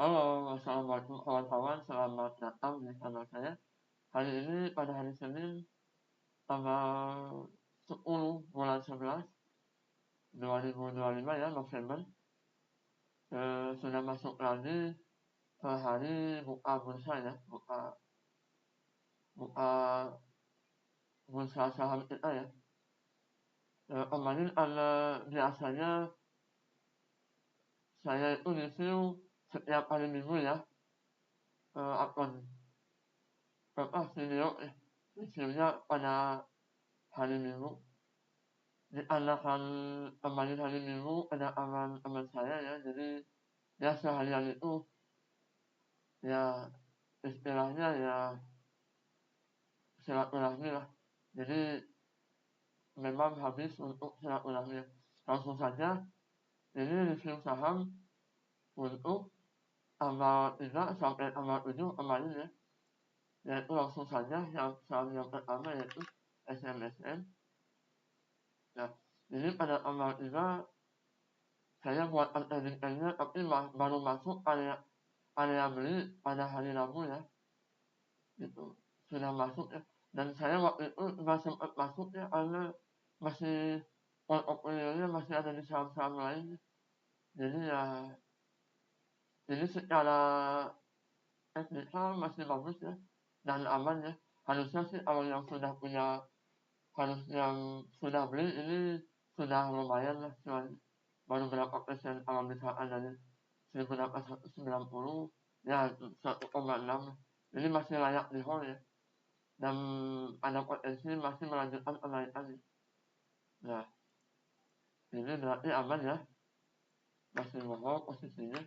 Halo, assalamualaikum kawan-kawan, selamat datang di channel saya. Hari ini pada hari Senin, tanggal 10 bulan 11, 2025 ya, November. Sudah masuk lagi ke hari buka bursa ya, buka bursa saham kita ya. Kemarin ada biasanya saya itu review setiap hari Minggu ya, upload video reviewnya pada hari Minggu. Dikarenakan kemarin hari Minggu kedatangan teman saya ya, jadi ya seharian itu ya istilahnya ya silaturahmi lah. Jadi memang habis untuk silaturahmi. Langsung saja ini review saham untuk tanggal 3 sampai tanggal 7 kemarin ya. Yaitu langsung saja yang saham yang pertama yaitu SMSN. Nah, ini pada tanggal 3 saya buat tradingnya tapi baru masuk area beli pada hari Rabu ya, gitu sudah masuk ya. Dan saya waktu itu nggak sempat masuk ya karena masih portfolionya masih ada di saham-saham lain. Jadi ya ini secara teknikal masih bagus ya dan aman ya. Harusnya sih kalau yang sudah punya, harus yang sudah beli ini sudah lumayan lah, cuman baru berapa persen kalau misalkan dari 1.190 ya 1,6, jadi masih layak di hold ya, dan ada potensi masih melanjutkan kenaikan. Nah, ini berarti aman ya, masih hold posisinya.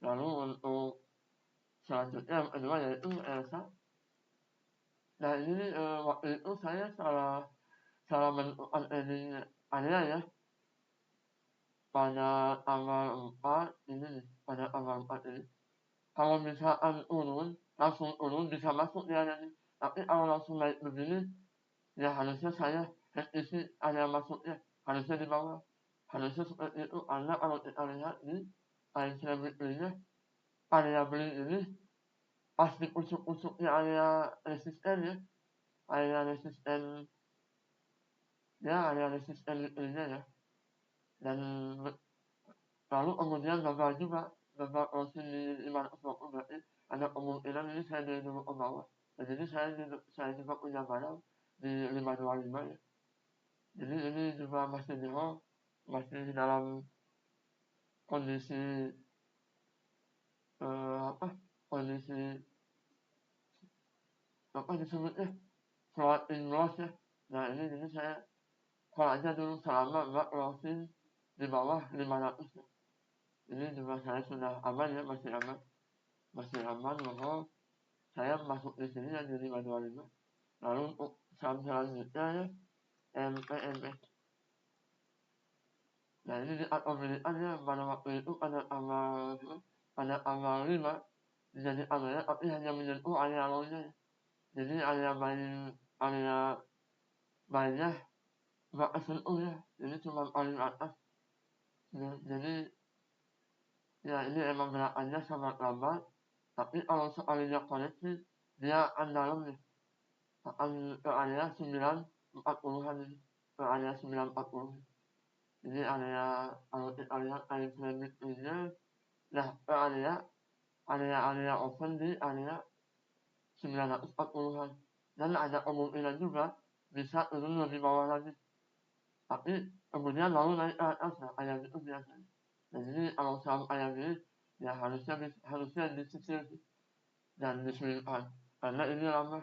Lalu untuk selanjutnya yang kedua yaitu Elsa. Nah ini waktu itu saya salah menentukan ending area ya, pada tanggal 4 ini nih, pada tanggal 4 ini. Kalau misalkan turun, langsung turun bisa masuk di area ini. Tapi kalau langsung naik begini, ya harusnya saya isi area masuknya, harusnya di bawah. Harusnya seperti itu, karena kalau kita lihat di time frame weekly-nya, area beli ini pasti usuk-usuknya area resisten ya, area resisten ya, area resisten weekly-nya ya. Dan lalu kemudian gagal juga, gagal closing di 520, berarti ada kemungkinan ini saya dari dulu ke bawah. Nah, jadi saya juga punya barang di 525 ya. Jadi ini juga masih di hold, masih dalam kondisi kondisi apa disebutnya, floating loss ya. Nah ini jadi saya call aja dulu selama enggak closing di bawah 500 ya. Ini juga saya sudah aman ya, masih aman bahwa saya masuk di sini ya di 525. Lalu untuk saham selanjutnya ya, MPMS. Nah ini di pembelian ya, pada waktu itu pada tanggal 5 jadi area tapi hanya menyentuh area low-nya ya. Jadi area mainnya nggak kesentuh ya, ini cuma paling atas ya. Jadi ya ini emang gerakannya sangat lambat, tapi kalau sekalinya koreksi dia akan dalam nih, akan ke area 940-an ini, ke area 940. Ini area, kalau kita lihat time frame weekly-nya, nah ke area open di area 940-an, dan ada kemungkinan juga bisa turun lebih bawah lagi, tapi kemudian lalu naik ke atas ya, kayak gitu biasanya. Nah jadi kalau saham kayak gini ya harusnya disisir dan diselipkan, karena ini lama,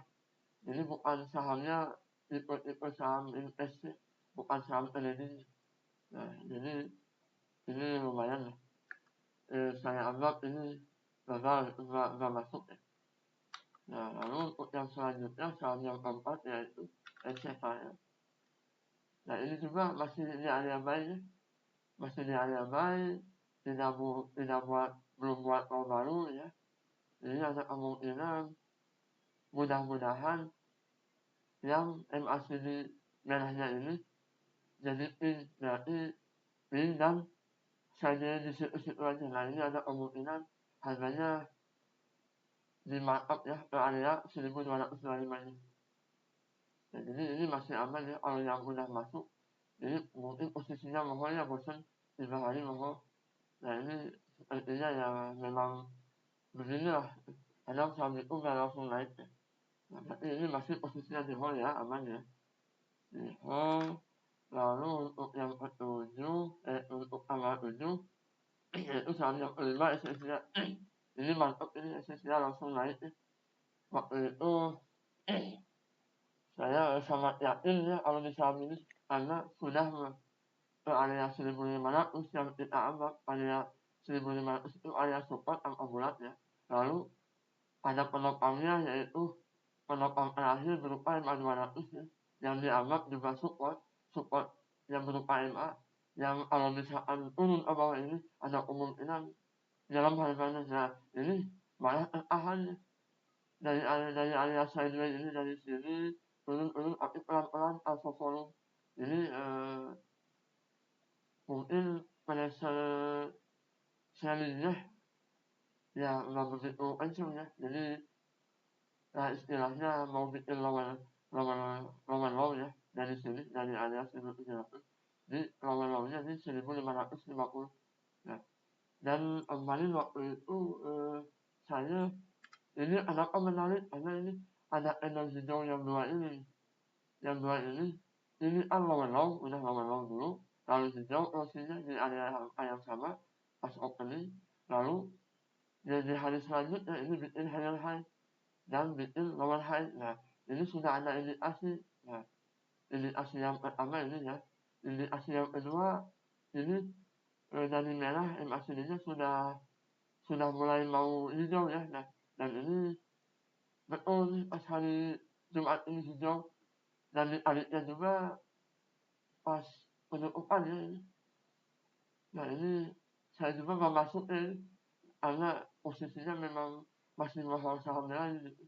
ini bukan sahamnya tipe saham investasi, bukan saham trading. Nah jadi ini lumayan lah, saya anggap ini gagal, nggak masuk ya. Nah lalu untuk yang selanjutnya, saham yang keempat yaitu SCFA. Nah ini juga masih di area buy ya, masih di area buy, belum buat tahun baru ya. Jadi ada kemungkinan mudah-mudahan yang MACD merahnya ini jadi pin, berarti pin dan saja di situ-situ aja. Nah ini ada kemungkinan harganya di markup ya ke area 1225 ini. Ya, jadi ini masih aman ya kalau yang udah masuk. Jadi mungkin posisinya mohonnya bosan 3 hari mohon. Nah ini sepertinya ya memang beginilah. Kadang saham itu nggak langsung naik ya. Nah, berarti ini masih posisinya di hold ya, aman ya. Di hold. Lalu untuk yang untuk tanggal 7 yaitu saham yang kelima SSIA. Ini mantap, ini SSIA langsung naik ya. Waktu itu saya sangat yakin ya kalau di saham ini karena sudah ke area 1500 yang kita anggap area 1500 itu area support angka bulat ya. Lalu ada penopangnya yaitu penopang terakhir berupa MA 200 ya, yang dianggap juga support yang berupa MA yang kalau misalkan turun ke bawah ini ada kemungkinan dalam harganya. Nah ini malah tertahan ya. Dari area sideways ini dari sini turun tapi pelan-pelan alpha volume ini mungkin pressure sellingnya ya nggak begitu kencang ya. Jadi istilahnya mau bikin lawan low ya dari sini dari area 1700. Jadi lawan lownya di 1550 ya. Dan kemarin waktu itu saya ini kenapa menarik karena ini ada energi hijau yang dua ini ini kan lawan low udah lawan low dulu, lalu hijau posisinya di area yang sama pas opening, lalu di hari selanjutnya ini bikin higher high dan bikin lower high. Nah ini sudah ada indikasi. Nah indikasi yang pertama ini ya, indikasi yang kedua ini dari merah MACD-nya sudah mulai mau hijau ya. Nah dan ini betul nih pas hari Jumat ini hijau dan ditaliknya juga pas penutupan ya ini. Nah ini saya juga nggak masuk karena posisinya memang masih mahal sahamnya gitu.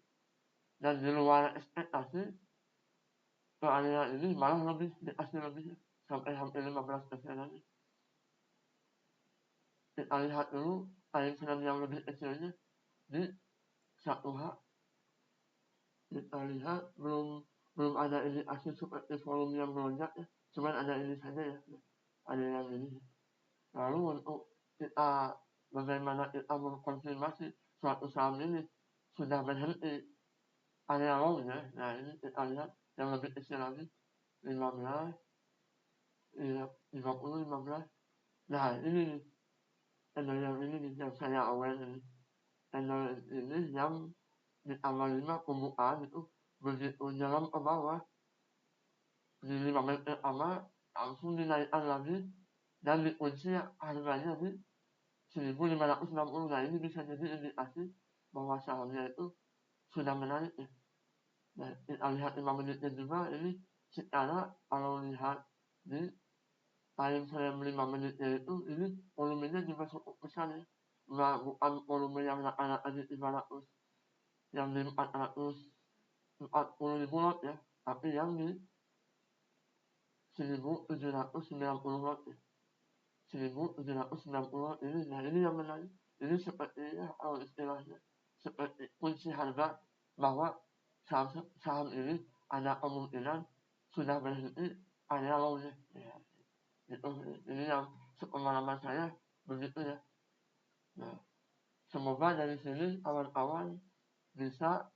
Dan di luar ekspektasi ke area ini malah dikasih lebih sampai hampir 15% lagi. Kita lihat dulu time frame yang lebih kecilnya di 1H. Kita lihat belum ada indikasi seperti volume yang melonjak ya, cuman ada ini saja ya, ada yang ini. Lalu untuk kita bagaimana kita mengkonfirmasi suatu saham ini sudah berhenti area low-nya. Nah ini kita lihat yang lebih kecil lagi 15, iya 50, 15. Nah ini channel yang ini yang saya aware ini. Channel ini yang di tanggal 5 pembukaan itu begitu jalan ke bawah di 5 menit pertama langsung dinaikkan lagi dan dikunci harganya di 1560. Nah ini bisa jadi indikasi bahwa sahamnya itu sudah menarik ya. Nah kita lihat 5 menitnya juga ini secara kalau lihat di time frame 5 menitnya itu ini volumenya juga cukup besar ya. Nah bukan volume yang rata-rata di 500 yang di 440 ribu lot ya, tapi yang di 1790 lot ya. 1790 lot ini, nah ini yang menarik. Ini sepertinya kalau istilahnya seperti kunci harga bahwa saham ini ada kemungkinan sudah berhenti area low-nya ya. Itu ini yang sepengalaman saya begitu ya. Nah semoga dari sini kawan-kawan bisa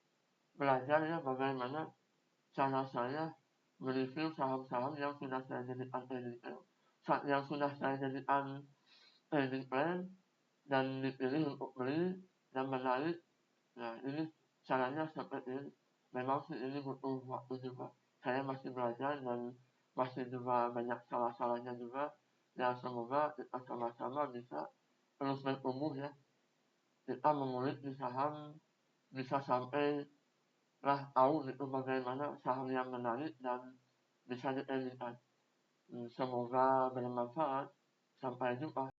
belajar ya bagaimana cara saya mereview saham-saham yang sudah saya jadikan trading plan dan dipilih untuk beli dan menarik. Nah ini caranya seperti ini. Memang sih ini butuh waktu juga. Saya masih belajar dan masih juga banyak salah-salahnya juga. Dan semoga kita sama-sama bisa terus bertumbuh ya. Kita mengulik di saham bisa sampai tahu itu bagaimana saham yang menarik dan bisa dipilihkan. Semoga bermanfaat. Sampai jumpa.